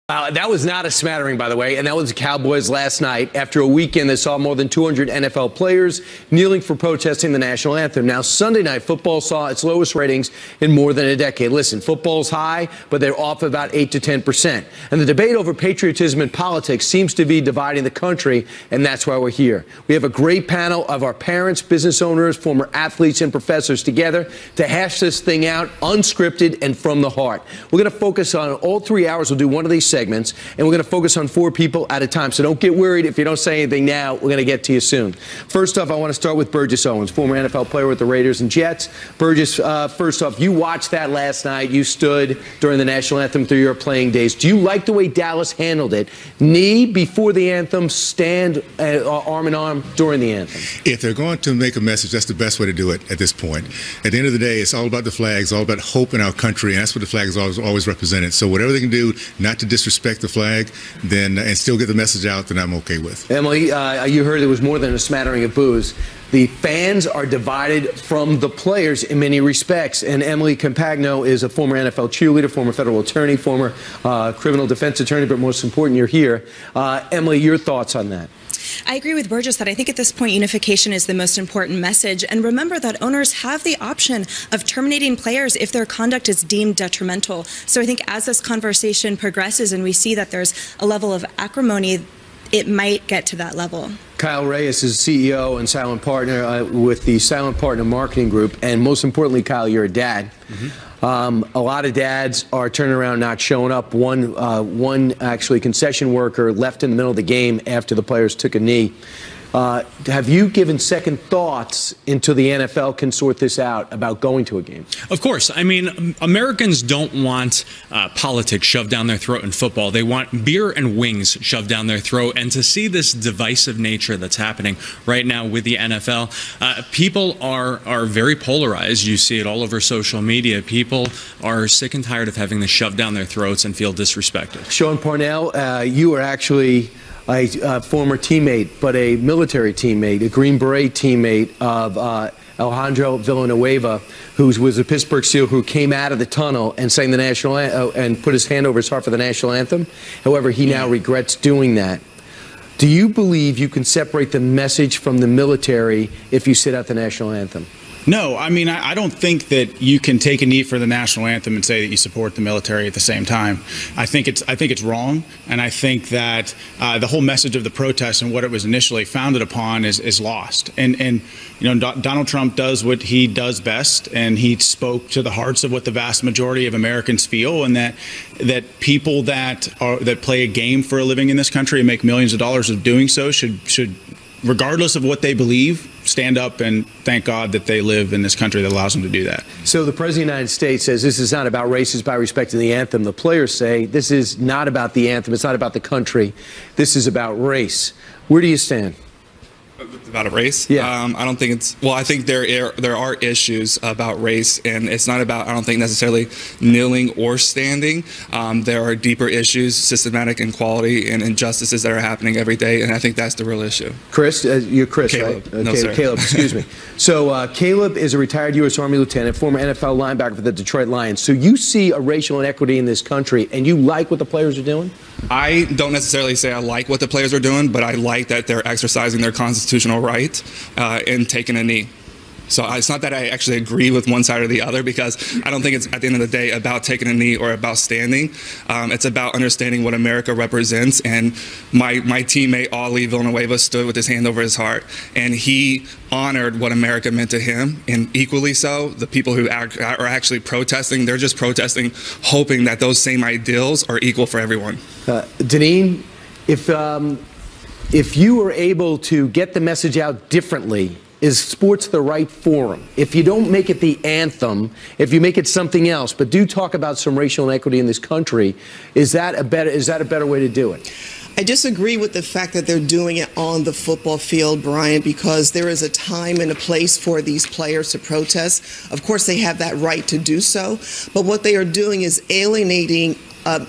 That was not a smattering, by the way, and that was the Cowboys last night after a weekend that saw more than 200 NFL players kneeling for protesting the national anthem. Now, Sunday Night Football saw its lowest ratings in more than a decade. Listen, football's high, but they're off about 8 to 10%. And the debate over patriotism and politics seems to be dividing the country, and that's why we're here. We have a great panel of our parents, business owners, former athletes, and professors together to hash this thing out unscripted and from the heart. We're going to focus on all 3 hours. We'll do one of these segments, and we're going to focus on 4 people at a time. So don't get worried if you don't say anything now. We're going to get to you soon. First off, I want to start with Burgess Owens, former NFL player with the Raiders and Jets. Burgess, first off, you watched that last night. You stood during the national anthem through your playing days. Do you like the way Dallas handled it? Knee before the anthem, stand arm in arm during the anthem. If they're going to make a message, that's the best way to do it at this point. At the end of the day, it's all about the flags, all about hope in our country, and that's what the flag is always represented. So whatever they can do not to disrespect the flag, then and still get the message out, then I'm okay with. Emily, you heard there was more than a smattering of boos. The fans are divided from the players in many respects. And Emily Compagno is a former NFL cheerleader, former federal attorney, former criminal defense attorney, but most important, you're here. Emily, your thoughts on that? I agree with Burgess that I think at this point unification is the most important message. And remember that owners have the option of terminating players if their conduct is deemed detrimental. So I think as this conversation progresses and we see that there's a level of acrimony, it might get to that level. Kyle Reyes is CEO and silent partner with the Silent Partner Marketing Group. And most importantly, Kyle, you're a dad. A lot of dads are turning around not showing up. One actually concession worker left in the middle of the game after the players took a knee. Have you given second thoughts until the NFL can sort this out about going to a game? Of course. I mean, Americans don't want politics shoved down their throat in football. They want beer and wings shoved down their throat. And to see this divisive nature that's happening right now with the NFL, people are very polarized. You see it all over social media. People are sick and tired of having this shoved down their throats and feel disrespected. Sean Parnell, you are actually a former teammate, but a military teammate, a Green Beret teammate of Alejandro Villanueva, who was a Pittsburgh SEAL who came out of the tunnel and sang the national and put his hand over his heart for the national anthem. However, he now regrets doing that. Do you believe you can separate the message from the military if you sit out the national anthem? No, I mean, I don't think that you can take a knee for the national anthem and say that you support the military at the same time. I think it's wrong, and I think that the whole message of the protest and what it was initially founded upon is lost. And you know, Donald Trump does what he does best, and he spoke to the hearts of what the vast majority of Americans feel, and that people that play a game for a living in this country and make millions of dollars of doing so should, regardless of what they believe, stand up and thank God that they live in this country that allows them to do that. So the President of the United States says this is not about race, it's by respecting the anthem. The players say this is not about the anthem, it's not about the country, this is about race. Where do you stand? About a race? Yeah. I don't think it's, well, I think there are issues about race, and it's not about, I don't think necessarily kneeling or standing. There are deeper issues, systematic inequality and injustices that are happening every day, and I think that's the real issue. Chris, you're Chris, Caleb. right? No, sir. Caleb, excuse me. So Caleb is a retired U.S. Army lieutenant, former NFL linebacker for the Detroit Lions. So you see a racial inequity in this country, and you like what the players are doing? I don't necessarily say I like what the players are doing, but I like that they're exercising their constitutional right and taking a knee. So it's not that I actually agree with one side or the other, because I don't think it's at the end of the day about taking a knee or about standing. It's about understanding what America represents. And my teammate, Ali Villanueva, stood with his hand over his heart, and he honored what America meant to him. And equally so, the people who are actually protesting, they're just protesting, hoping that those same ideals are equal for everyone. Deneen, if you were able to get the message out differently, is sports the right forum? If you don't make it the anthem, if you make it something else, but do talk about some racial inequity in this country, is that a better way to do it? I disagree with the fact that they're doing it on the football field, Brian, because there is a time and a place for these players to protest. Of course, they have that right to do so, but what they are doing is alienating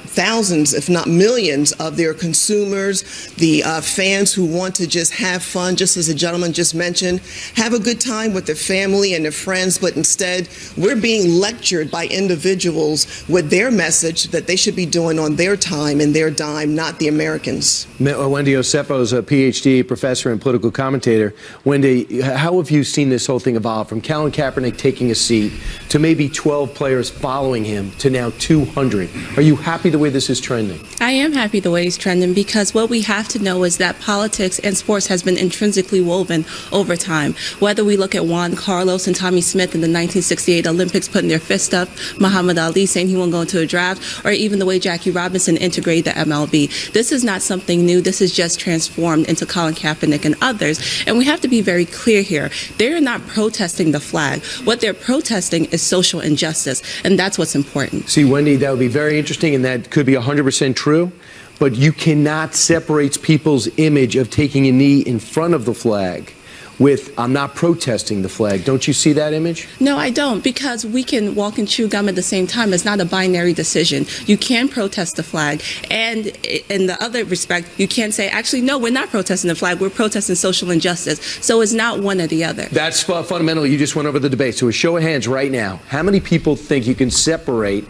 thousands, if not millions, of their consumers, the fans who want to just have fun, just as the gentleman just mentioned, have a good time with their family and their friends, but instead we're being lectured by individuals with their message that they should be doing on their time and their dime, not the Americans. Wendy Osefo is a PhD professor and political commentator. Wendy, how have you seen this whole thing evolve from Colin Kaepernick taking a seat to maybe 12 players following him to now 200? Are you happy the way this is trending? I am happy the way it's trending, because what we have to know is that politics and sports has been intrinsically woven over time. Whether we look at Juan Carlos and Tommy Smith in the 1968 Olympics putting their fist up, Muhammad Ali saying he won't go into a draft, or even the way Jackie Robinson integrated the MLB. This is not something new. This is just transformed into Colin Kaepernick and others. And we have to be very clear here. They're not protesting the flag. What they're protesting is social injustice, and that's what's important. See, Wendy, that would be very interesting, and that could be 100% true, but you cannot separate people's image of taking a knee in front of the flag with "I'm not protesting the flag." Don't you see that image? No, I don't, because we can walk and chew gum at the same time. It's not a binary decision. You can protest the flag, and in the other respect, you can't say, actually, no, we're not protesting the flag, we're protesting social injustice. So it's not one or the other. That's fundamental. You just went over the debate. So a show of hands right now, how many people think you can separate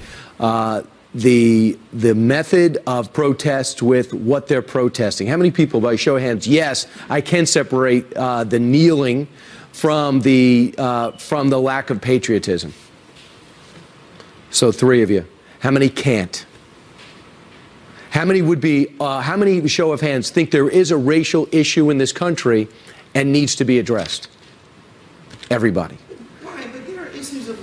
the method of protest with what they're protesting? How many people, by show of hands, yes, I can separate the kneeling from the lack of patriotism? So 3 of you. How many can't? How many would be? How many, show of hands, think there is a racial issue in this country and needs to be addressed? Everybody.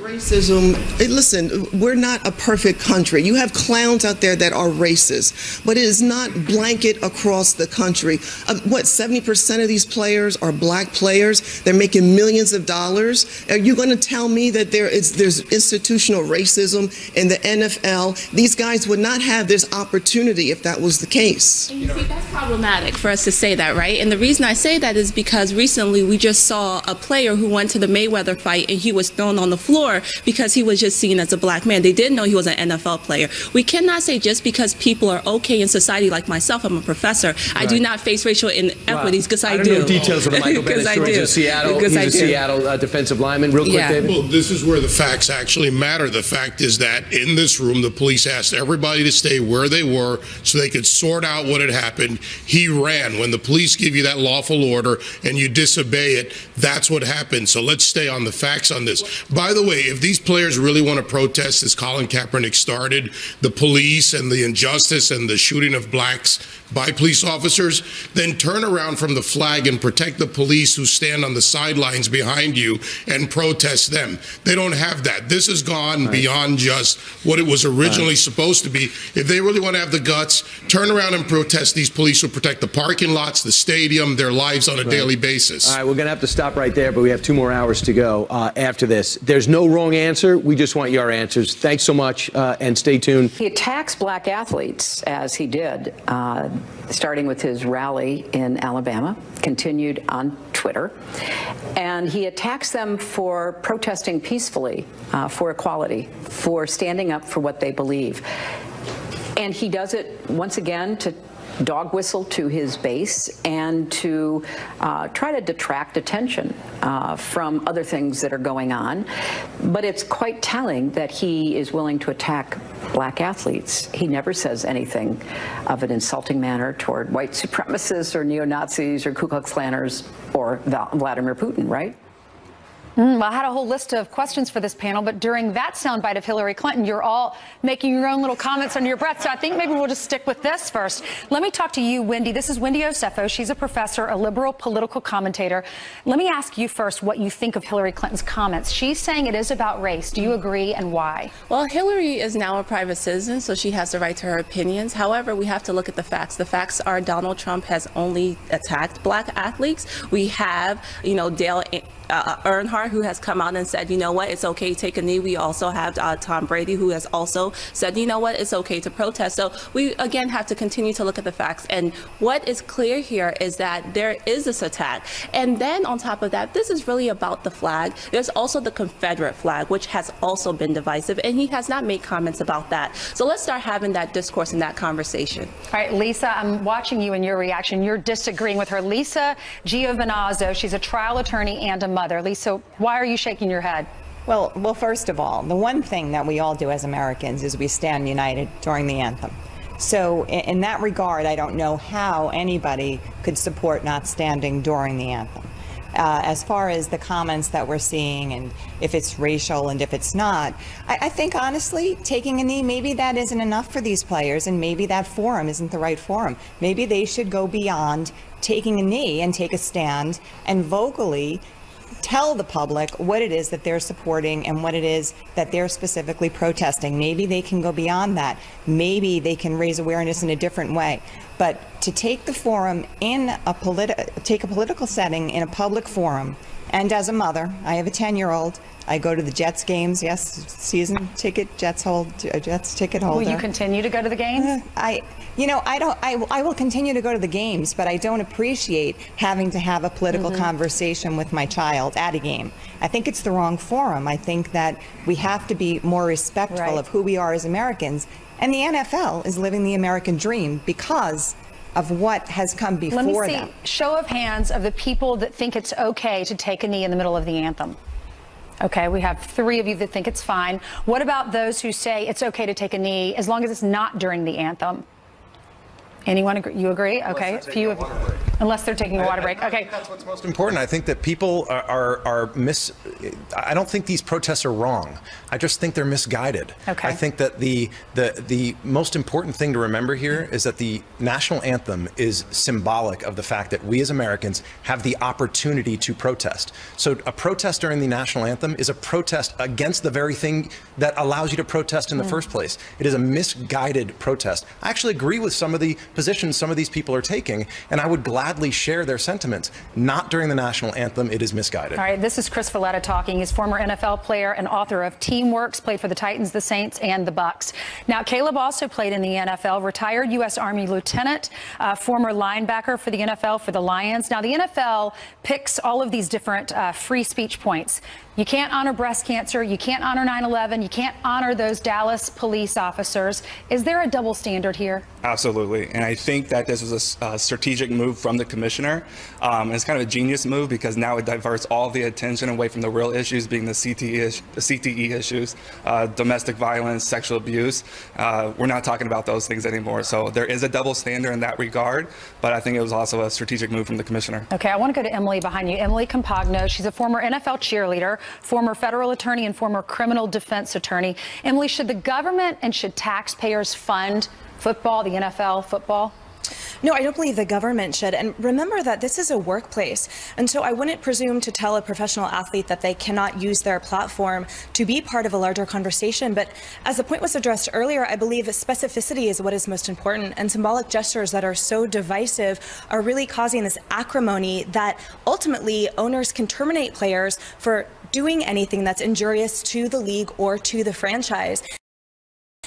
Racism, listen, we're not a perfect country. You have clowns out there that are racist, but it is not blanket across the country. What, 70% of these players are black players? They're making millions of dollars. Are you going to tell me that there's institutional racism in the NFL? These guys would not have this opportunity if that was the case. And you see, that's problematic for us to say that, right? And the reason I say that is because recently we just saw a player who went to the Mayweather fight and he was thrown on the floor because he was just seen as a black man. They didn't know he was an NFL player. We cannot say just because people are okay in society, like myself, I'm a professor, right, I do not face racial inequities, because I do. I don't know details of the Michael Bennett story. He's a Seattle defensive lineman. Real quick, David. Well, this is where the facts actually matter. The fact is that in this room, the police asked everybody to stay where they were so they could sort out what had happened. He ran. When the police give you that lawful order and you disobey it, that's what happened. So let's stay on the facts on this. By the way, if these players really want to protest, as Colin Kaepernick started, the police and the injustice and the shooting of blacks by police officers, then turn around from the flag and protect the police who stand on the sidelines behind you and protest them. They don't have that. This has gone beyond just what it was originally supposed to be. If they really want to have the guts, turn around and protest these police who protect the parking lots, the stadium, their lives on a daily basis. All right, we're going to have to stop right there, but we have 2 more hours to go after this. There's no wrong answer. We just want your answers. Thanks so much, and stay tuned. He attacks black athletes, as he did, starting with his rally in Alabama, continued on Twitter, and he attacks them for protesting peacefully, for equality, for standing up for what they believe. And he does it, once again, to dog whistle to his base and to try to detract attention from other things that are going on. But it's quite telling that he is willing to attack black athletes. He never says anything of an insulting manner toward white supremacists or neo-Nazis or Ku Klux Klanners or Vladimir Putin, right? Well, I had a whole list of questions for this panel, but during that soundbite of Hillary Clinton, you're all making your own little comments under your breath. So I think maybe we'll just stick with this first. Let me talk to you, Wendy. This is Wendy Osefo. She's a professor, a liberal political commentator. Let me ask you first what you think of Hillary Clinton's comments. She's saying it is about race. Do you agree, and why? Well, Hillary is now a private citizen, so she has the right to her opinions. However, we have to look at the facts. The facts are Donald Trump has only attacked black athletes. We have, Dale Earnhardt star who has come out and said, you know what, it's okay to take a knee. We also have Tom Brady, who has also said, you know what, it's okay to protest. So we, again, have to continue to look at the facts. And what is clear here is that there is this attack. And then on top of that, this is really about the flag. There's also the Confederate flag, which has also been divisive, and he has not made comments about that. So let's start having that discourse and that conversation. All right, Lisa, I'm watching you and your reaction. You're disagreeing with her. Lisa Giovanazzo, she's a trial attorney and a mother. Lisa, why are you shaking your head? Well, first of all, the one thing that we all do as Americans is we stand united during the anthem. So in that regard, I don't know how anybody could support not standing during the anthem. As far as the comments that we're seeing and if it's racial and if it's not, I think honestly, taking a knee, maybe that isn't enough for these players, and maybe that forum isn't the right forum. Maybe they should go beyond taking a knee and take a stand and vocally tell the public what it is that they're supporting and what it is that they're specifically protesting. Maybe they can go beyond that. Maybe they can raise awareness in a different way. But to take the forum in take a political setting in a public forum, and as a mother, I have a 10-year-old. I go to the Jets games. Yes, season ticket, Jets ticket holder. Will you continue to go to the games? I will continue to go to the games, but I don't appreciate having to have a political conversation with my child at a game. I think it's the wrong forum. I think that we have to be more respectful of who we are as Americans. And the NFL is living the American dream because of what has come before them. Let me see. Show of hands of the people that think it's okay to take a knee in the middle of the anthem. Okay, we have 3 of you that think it's fine. What about those who say it's okay to take a knee as long as it's not during the anthem? Anyone agree? You agree? Okay, few of you. Unless they're taking a water break. Okay. I think that's what's most important. I think that people I don't think these protests are wrong. I just think they're misguided. Okay. I think that the most important thing to remember here is that the national anthem is symbolic of the fact that we as Americans have the opportunity to protest. So a protest during the national anthem is a protest against the very thing that allows you to protest in the first place. It is a misguided protest. I actually agree with some of the positions some of these people are taking, and I would gladly share their sentiments. Not during the national anthem. It is misguided. All right, this is Chris Valletta talking. He's former NFL player and author of Teamworks, played for the Titans, the Saints, and the Bucks. Now, Caleb also played in the NFL, retired U.S. Army lieutenant, former linebacker for the NFL for the Lions. Now, the NFL picks all of these different free speech points. You can't honor breast cancer. You can't honor 9/11. You can't honor those Dallas police officers. Is there a double standard here? Absolutely. And I think that this was a strategic move from the commissioner. It's kind of a genius move because now it diverts all the attention away from the real issues, being the CTE issues, domestic violence, sexual abuse. We're not talking about those things anymore. So there is a double standard in that regard, but I think it was also a strategic move from the commissioner. Okay, I want to go to Emily behind you. Emily Compagno, she's a former NFL cheerleader, former federal attorney, and former criminal defense attorney. Emily, should the government and should taxpayers fund football, the NFL football? No, I don't believe the government should. And remember that this is a workplace. And so I wouldn't presume to tell a professional athlete that they cannot use their platform to be part of a larger conversation. But as the point was addressed earlier, I believe specificity is what is most important. And symbolic gestures that are so divisive are really causing this acrimony that ultimately owners can terminate players for doing anything that's injurious to the league or to the franchise.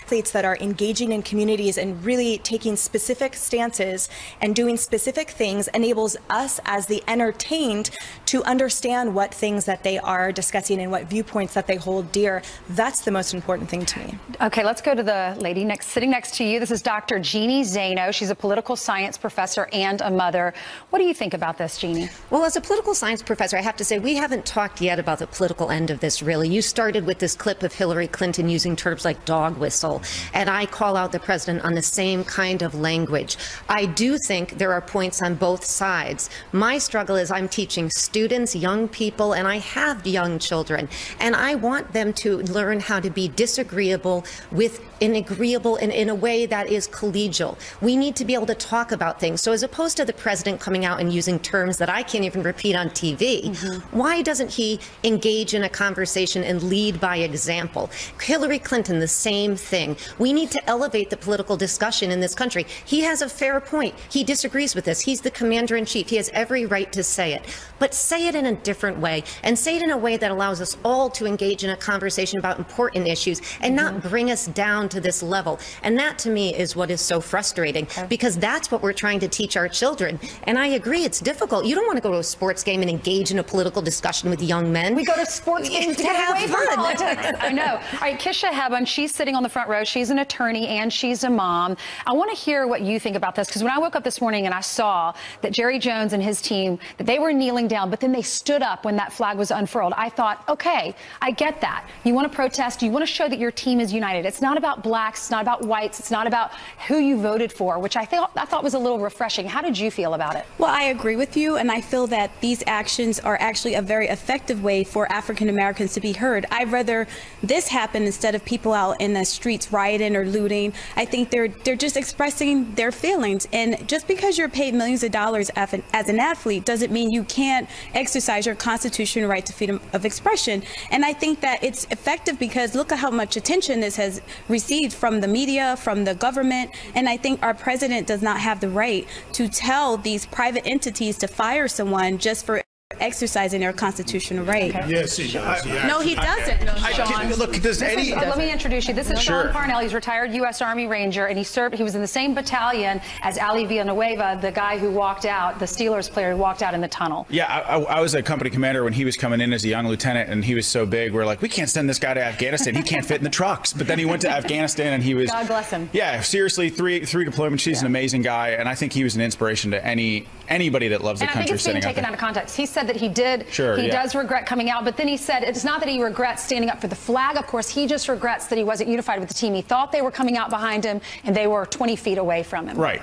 Athletes that are engaging in communities and really taking specific stances and doing specific things enables us as the entertained to understand what things that they are discussing and what viewpoints that they hold dear. That's the most important thing to me. Okay, let's go to the lady sitting next to you. This is Dr. Jeannie Zaino. She's a political science professor and a mother. What do you think about this, Jeannie? Well, as a political science professor, I have to say we haven't talked yet about the political end of this, really. You started with this clip of Hillary Clinton using terms like dog whistle, and I call out the president on the same kind of language. I do think there are points on both sides. My struggle is I'm teaching students, young people, and I have young children, and I want them to learn how to be disagreeable with in agreeable and in a way that is collegial. We need to be able to talk about things. So as opposed to the president coming out and using terms that I can't even repeat on TV, why doesn't he engage in a conversation and lead by example? Hillary Clinton, the same thing. We need to elevate the political discussion in this country. He has a fair point. He disagrees with this. He's the commander-in-chief. He has every right to say it. But say it in a different way, and say it in a way that allows us all to engage in a conversation about important issues and not bring us down to this level. And that, to me, is what is so frustrating, because that's what we're trying to teach our children. And I agree, it's difficult. You don't want to go to a sports game and engage in a political discussion with young men. We go to sports games to get away from politics. I know. All right, Kisha Hebben, she's sitting on the front row. She's an attorney and she's a mom. I want to hear what you think about this, because when I woke up this morning and I saw that Jerry Jones and his team, that they were kneeling down, but then they stood up when that flag was unfurled, I thought, okay, I get that. You want to protest. You want to show that your team is united. It's not about blacks. It's not about whites. It's not about who you voted for, which I thought was a little refreshing. How did you feel about it? Well, I agree with you, and I feel that these actions are actually a very effective way for African Americans to be heard. I'd rather this happen instead of people out in the streets rioting or looting. I think they're just expressing their feelings, and just because you're paid millions of dollars as an athlete doesn't mean you can't exercise your constitutional right to freedom of expression. And I think that it's effective because look at how much attention this has received from the media, from the government, and I think our president does not have the right to tell these private entities to fire someone just for exercising their constitutional right. Yes, he does. No, he doesn't. Let me introduce you. This is Sean Parnell. He's a retired U.S. Army Ranger, and he was in the same battalion as Ali Villanueva, the guy who walked out, the Steelers player who walked out in the tunnel. Yeah, I was a company commander when he was coming in as a young lieutenant, and he was so big, we're like, we can't send this guy to Afghanistan. He can't fit in the trucks. But then he went to Afghanistan, and he was... God bless him. Yeah, seriously, three deployments. He's an amazing guy, and I think he was an inspiration to anybody that loves the country. And I think it's being taken out of context. He said that he does regret coming out, but then he said it's not that he regrets standing up for the flag. Of course, he just regrets that he wasn't unified with the team. He thought they were coming out behind him, and they were 20 feet away from him. Right.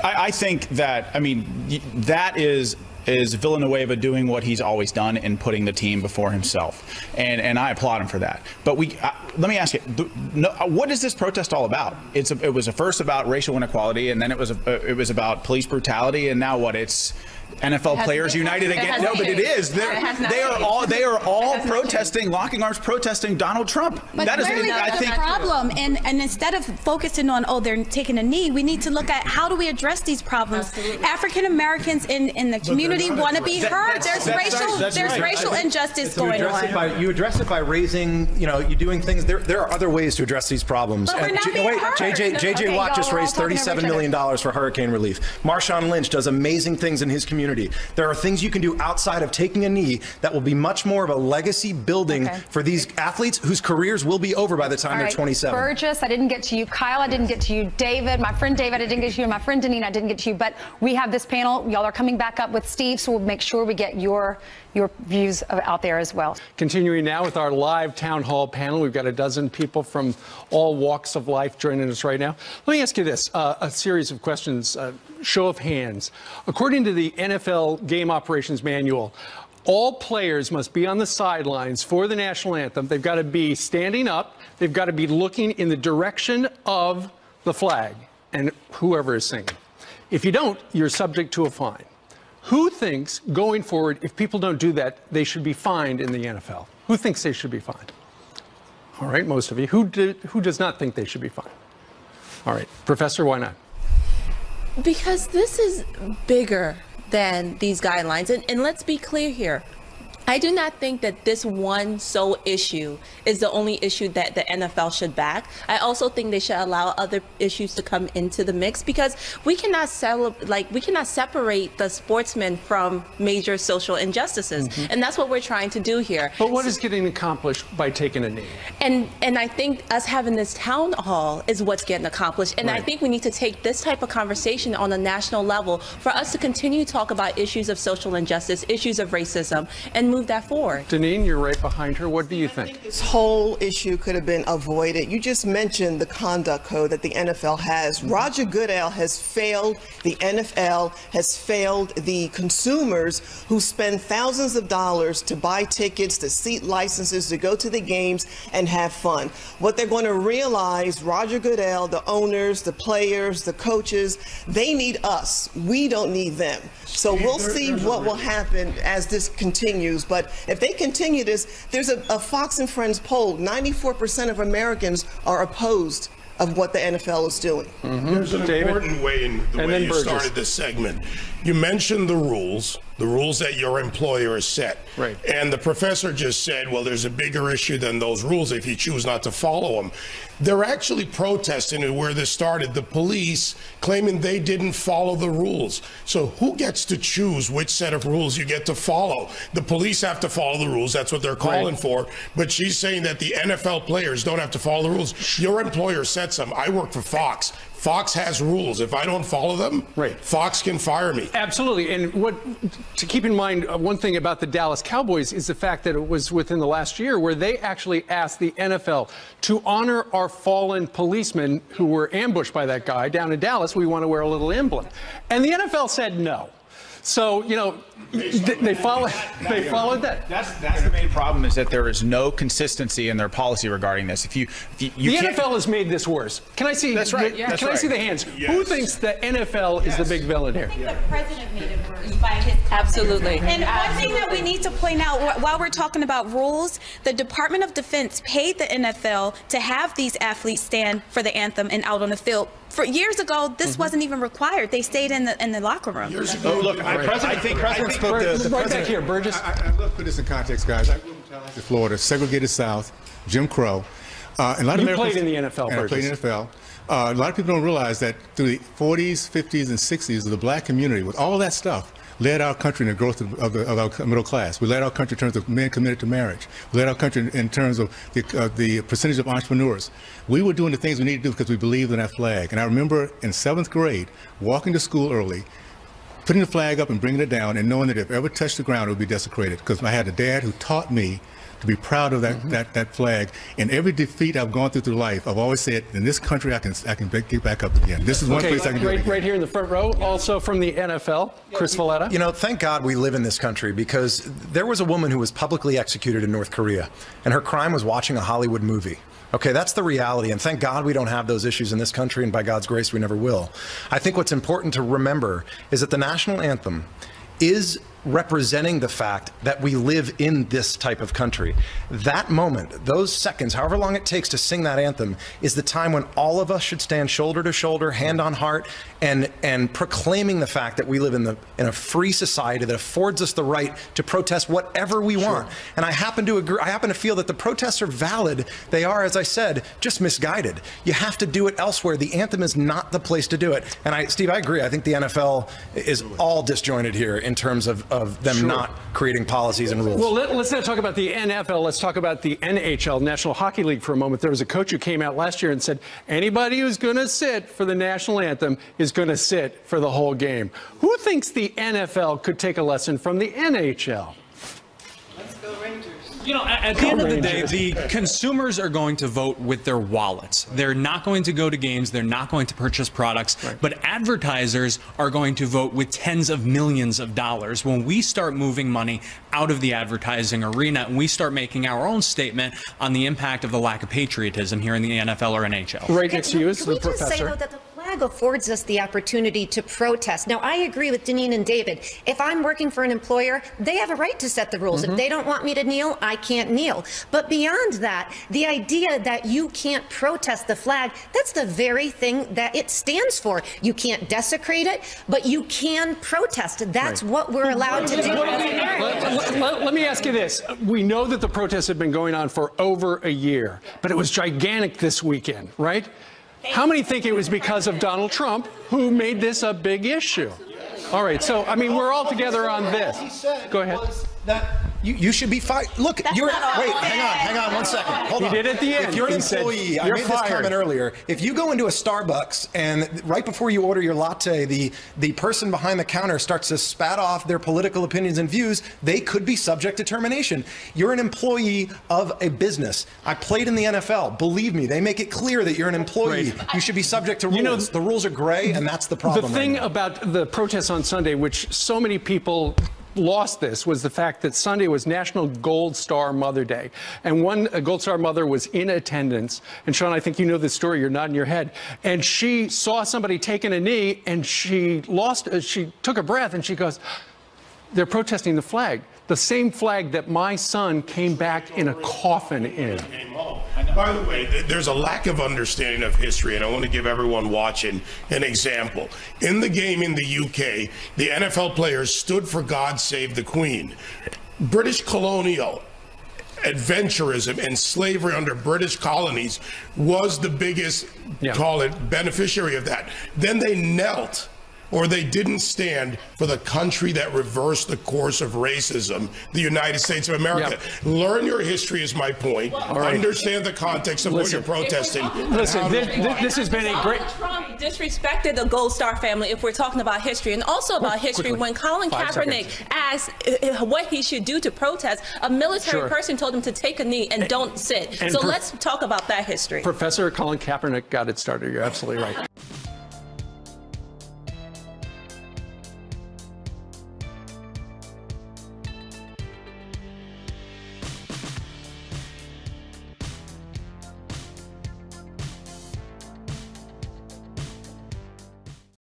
I think that, that is Villanueva doing what he's always done in putting the team before himself, and I applaud him for that. But let me ask you, what is this protest all about? It was first about racial inequality, and then it was about police brutality, and now what? It's NFL players united against. No, but it is. They are all protesting, locking arms, protesting Donald Trump. But that is, I think, the problem. And instead of focusing on they're taking a knee, we need to look at how do we address these problems. African Americans in the community want to be heard. There's racial injustice going on. You address it by raising, you're doing things. There are other ways to address these problems. But we're not being heard. JJ Watt just raised $37 million for hurricane relief. Marshawn Lynch does amazing things in his community. There are things you can do outside of taking a knee that will be much more of a legacy building for these athletes whose careers will be over by the time they're 27. Burgess, I didn't get to you. Kyle, I didn't get to you. David, my friend David, I didn't get to you. And my friend Deneen, I didn't get to you. But we have this panel. Y'all are coming back up with Steve, so we'll make sure we get your views out there as well. Continuing now with our live town hall panel. We've got a dozen people from all walks of life joining us right now. Let me ask you this, a series of questions, show of hands. According to the NFL Game Operations Manual, all players must be on the sidelines for the national anthem. They've got to be standing up. They've got to be looking in the direction of the flag and whoever is singing. If you don't, you're subject to a fine. Who thinks going forward, if people don't do that, they should be fined in the NFL? Who thinks they should be fined? All right, most of you. Who does not think they should be fined? All right, Professor, why not? Because this is bigger than these guidelines. And let's be clear here. I do not think that this one sole issue is the only issue that the NFL should back. I also think they should allow other issues to come into the mix, because we cannot separate the sportsmen from major social injustices. And that's what we're trying to do here. But what is getting accomplished by taking a knee? And I think us having this town hall is what's getting accomplished. And I think we need to take this type of conversation on a national level for us to continue to talk about issues of social injustice, issues of racism, and move that forward. Deneen, you're right behind her. What do you think? This whole issue could have been avoided. You just mentioned the conduct code that the NFL has. Roger Goodell has failed the NFL, has failed the consumers who spend thousands of dollars to buy tickets, to seat licenses, to go to the games and have fun. What they're going to realize, Roger Goodell, the owners, the players, the coaches, they need us. We don't need them. So we'll see what will happen as this continues. But if they continue this, there's a Fox and Friends poll. 94% of Americans are opposed of what the NFL is doing. There's an important way in the way you started this segment. You mentioned the rules that your employer has set. Right. And the professor just said, well, there's a bigger issue than those rules if you choose not to follow them. They're actually protesting where this started, the police claiming they didn't follow the rules. So who gets to choose which set of rules you get to follow? The police have to follow the rules. That's what they're calling for. But she's saying that the NFL players don't have to follow the rules. Your employer sets them. I work for Fox. Fox has rules. If I don't follow them, Fox can fire me. Absolutely. And to keep in mind, one thing about the Dallas Cowboys is the fact that it was within the last year where they actually asked the NFL to honor our fallen policemen who were ambushed by that guy down in Dallas. We want to wear a little emblem. And the NFL said no. So, you know, they followed that. That's the main problem, is that there is no consistency in their policy regarding this. The NFL has made this worse. Can I see? That's right. Can I see the hands? Yes. Who thinks the NFL is the big villain here? I think the president made it worse by his Absolutely. And one thing that we need to point out while we're talking about rules, the Department of Defense paid the NFL to have these athletes stand for the anthem and out on the field. For years ago, this wasn't even required. They stayed in the locker room. Look, I think President spoke to right back here, Burgess. I'd love to put this in context, guys. I grew up in Tallahassee, Florida, segregated South, Jim Crow. And a lot of played in the NFL, Burgess. I played in the NFL. A lot of people don't realize that through the 40s, 50s, and 60s, the black community, with all that stuff, led our country in the growth of our middle class. We led our country in terms of men committed to marriage. We led our country in terms of the percentage of entrepreneurs. We were doing the things we needed to do because we believed in that flag. And I remember in 7th grade, walking to school early, putting the flag up and bringing it down, and knowing that if it ever touched the ground, it would be desecrated. Because I had a dad who taught me to be proud of that flag. And every defeat I've gone through life, I've always said, in this country, I can get back up again. This is one place I can do it again. Right here in the front row, also from the NFL, Chris Valletta. You know, thank God we live in this country, because there was a woman who was publicly executed in North Korea, and her crime was watching a Hollywood movie. Okay, that's the reality, and thank God we don't have those issues in this country, and by God's grace, we never will. I think what's important to remember is that the national anthem is representing the fact that we live in this type of country. That moment, those seconds, however long it takes to sing that anthem, is the time when all of us should stand shoulder to shoulder, hand on heart, and proclaiming the fact that we live in a free society that affords us the right to protest whatever we want. And I happen to agree. I happen to feel that the protests are valid. They are, as I said, just misguided. You have to do it elsewhere. The anthem is not the place to do it. And Steve, I agree. I think the NFL is all disjointed here in terms of them not creating policies and rules. Well, let's not talk about the NFL. Let's talk about the NHL, National Hockey League, for a moment. There was a coach who came out last year and said, anybody who's going to sit for the national anthem is going to sit for the whole game. Who thinks the NFL could take a lesson from the NHL? Let's go Rangers. You know, at the end of the day, the consumers are going to vote with their wallets. They're not going to go to games. They're not going to purchase products. Right. But advertisers are going to vote with tens of millions of dollars. When we start moving money out of the advertising arena and we start making our own statement on the impact of the lack of patriotism here in the NFL or NHL. Right next to you is the professor. Can we just say, though, that the flag affords us the opportunity to protest? Now, I agree with Deneen and David. If I'm working for an employer, they have a right to set the rules. If they don't want me to kneel, I can't kneel. But beyond that, the idea that you can't protest the flag, that's the very thing that it stands for. You can't desecrate it, but you can protest. That's what we're allowed to do as Americans. Let me ask you this. We know that the protests have been going on for over a year, but it was gigantic this weekend, right? How many think it was because of Donald Trump who made this a big issue? All right, so, I mean, we're all together on this. Go ahead. That You should be fired. Look, you're hang on 1 second. Hold on. He did at the end. If you're an employee, I made this comment earlier. If you go into a Starbucks and right before you order your latte, the person behind the counter starts to spat off their political opinions and views, they could be subject to termination. You're an employee of a business. I played in the NFL. Believe me, they make it clear that you're an employee. You should be subject to rules. You know, the rules are gray, and that's the problem. The thing about the protests on Sunday, which so many people lost this, was the fact that Sunday was National Gold Star Mother Day. And one Gold Star mother was in attendance. And Sean, I think you know this story. You're nodding your head. And she saw somebody taking a knee, and she took a breath, and she goes, they're protesting the flag. The same flag that my son came back in a coffin in. By the way, there's a lack of understanding of history, and I want to give everyone watching an example. In the game in the UK, the NFL players stood for God Save the Queen. British colonial adventurism and slavery under British colonies was the biggest, call it, beneficiary of that. Then they knelt, or they didn't stand for the country that reversed the course of racism, the United States of America. Learn your history is my point. Understand the context of what you're protesting. Listen, this has been a great... Trump disrespected the Gold Star family if we're talking about history, and also about history. When Colin Kaepernick asked what he should do to protest, a military person told him to take a knee and don't sit. So let's talk about that history. Professor Colin Kaepernick got it started. You're absolutely right.